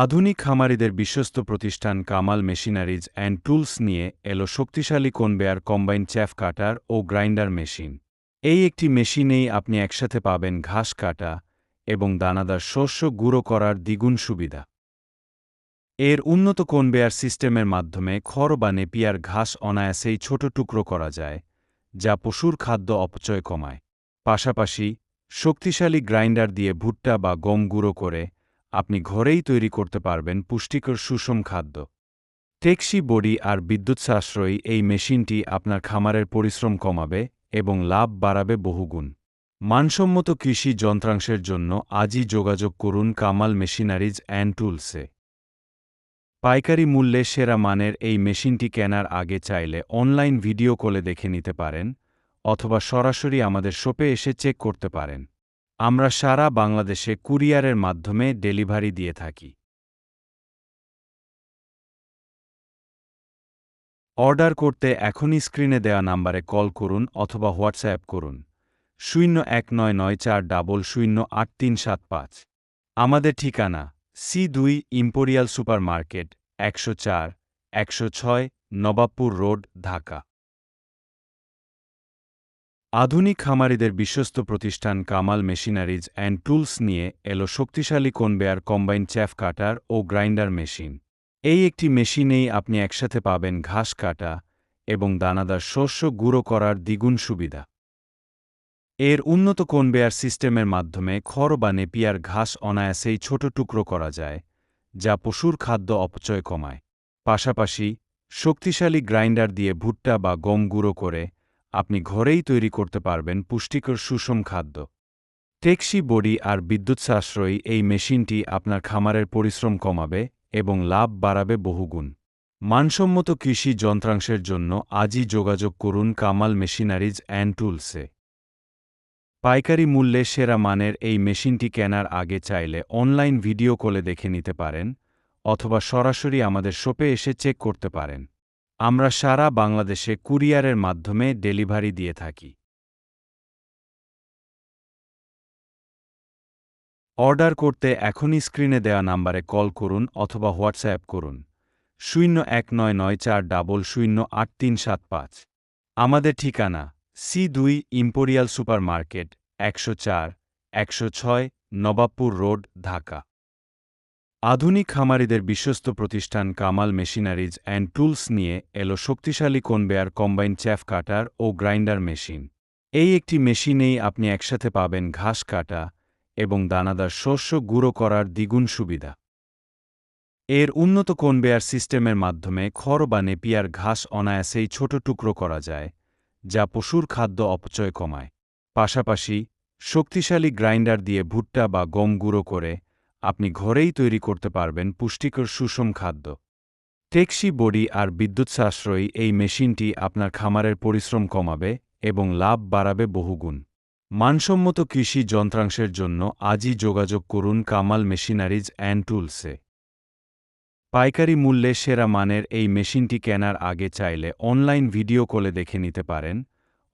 আধুনিক খামারিদের বিশ্বস্ত প্রতিষ্ঠান কামাল মেশিনারিজ অ্যান্ড টুলস নিয়ে এলো শক্তিশালী কনভেয়ার কম্বাইন চ্যাফ কাটার ও গ্রাইন্ডার মেশিন। এই একটি মেশিনেই আপনি একসাথে পাবেন ঘাস কাটা এবং দানাদার শস্য গুঁড়ো করার দ্বিগুণ সুবিধা। এর উন্নত কনভেয়ার সিস্টেমের মাধ্যমে খড় বা নেপিয়ার ঘাস অনায়াসেই ছোট টুকরো করা যায়, যা পশুর খাদ্য অপচয় কমায়। পাশাপাশি শক্তিশালী গ্রাইন্ডার দিয়ে ভুট্টা বা গম গুঁড়ো করে আপনি ঘরেই তৈরি করতে পারবেন পুষ্টিকর সুষম খাদ্য। টেকসই বডি আর বিদ্যুৎ সাশ্রয়ী এই মেশিনটি আপনার খামারের পরিশ্রম কমাবে এবং লাভ বাড়াবে বহুগুণ। মানসম্মত কৃষি যন্ত্রাংশের জন্য আজই যোগাযোগ করুন কামাল মেশিনারিজ অ্যান্ড টুলসে। পাইকারি মূল্যে সেরা মানের এই মেশিনটি কেনার আগে চাইলে অনলাইন ভিডিও কলে দেখে নিতে পারেন অথবা সরাসরি আমাদের শপে এসে চেক করতে পারেন। আমরা সারা বাংলাদেশে কুরিয়ারের মাধ্যমে ডেলিভারি দিয়ে থাকি। অর্ডার করতে এখনই স্ক্রিনে দেওয়া নাম্বারে কল করুন অথবা হোয়াটসঅ্যাপ করুন 0199400835। আমাদের ঠিকানা C2 imperial supermarket 104-106 Nawabpur road, Dhaka. আধুনিক খামারিদের বিশ্বস্ত প্রতিষ্ঠান কামাল মেশিনারিজ অ্যান্ড টুলস নিয়ে এলো শক্তিশালী কনভেয়ার কম্বাইন চ্যাফ কাটার ও গ্রাইন্ডার মেশিন। এই একটি মেশিনেই আপনি একসাথে পাবেন ঘাস কাটা এবং দানাদার শস্য গুঁড়ো করার দ্বিগুণ সুবিধা। এর উন্নত কনভেয়ার সিস্টেমের মাধ্যমে খড় বা নেপিয়ার ঘাস অনায়াসেই ছোট টুকরো করা যায়, যা পশুর খাদ্য অপচয় কমায়। পাশাপাশি শক্তিশালী গ্রাইন্ডার দিয়ে ভুট্টা বা গম গুঁড়ো করে আপনি ঘরেই তৈরি করতে পারবেন পুষ্টিকর সুষম খাদ্য। টেকসই বডি আর বিদ্যুৎ সাশ্রয়ী এই মেশিনটি আপনার খামারের পরিশ্রম কমাবে এবং লাভ বাড়াবে বহুগুণ। মানসম্মত কৃষি যন্ত্রাংশের জন্য আজই যোগাযোগ করুন কামাল মেশিনারিজ অ্যান্ড টুলসে। পাইকারি মূল্যে সেরা মানের এই মেশিনটি কেনার আগে চাইলে অনলাইন ভিডিও কলে দেখে নিতে পারেন অথবা সরাসরি আমাদের শপে এসে চেক করতে পারেন। আমরা সারা বাংলাদেশে কুরিয়ারের মাধ্যমে ডেলিভারি দিয়ে থাকি। অর্ডার করতে এখনই স্ক্রিনে দেওয়া নাম্বারে কল করুন অথবা হোয়াটসঅ্যাপ করুন 0199400835। আমাদের ঠিকানা C2 imperial supermarket 104-106 Nawabpur road, Dhaka. আধুনিক খামারিদের বিশ্বস্ত প্রতিষ্ঠান কামাল মেশিনারিজ অ্যান্ড টুলস নিয়ে এলো শক্তিশালী কনভেয়ার কম্বাইন চ্যাফ কাটার ও গ্রাইন্ডার মেশিন। এই একটি মেশিনেই আপনি একসাথে পাবেন ঘাস কাটা এবং দানাদার শস্য গুঁড়ো করার দ্বিগুণ সুবিধা। এর উন্নত কনভেয়ার সিস্টেমের মাধ্যমে খড় বা নেপিয়ার ঘাস অনায়াসেই ছোট টুকরো করা যায়, যা পশুর খাদ্য অপচয় কমায়। পাশাপাশি শক্তিশালী গ্রাইন্ডার দিয়ে ভুট্টা বা গম গুঁড়ো করে আপনি ঘরেই তৈরি করতে পারবেন পুষ্টিকর সুষম খাদ্য। টেকসই বডি আর বিদ্যুৎ সাশ্রয়ী এই মেশিনটি আপনার খামারের পরিশ্রম কমাবে এবং লাভ বাড়াবে বহুগুণ। মানসম্মত কৃষি যন্ত্রাংশের জন্য আজই যোগাযোগ করুন কামাল মেশিনারিজ অ্যান্ড টুলসে। পাইকারি মূল্যে সেরা মানের এই মেশিনটি কেনার আগে চাইলে অনলাইন ভিডিও কলে দেখে নিতে পারেন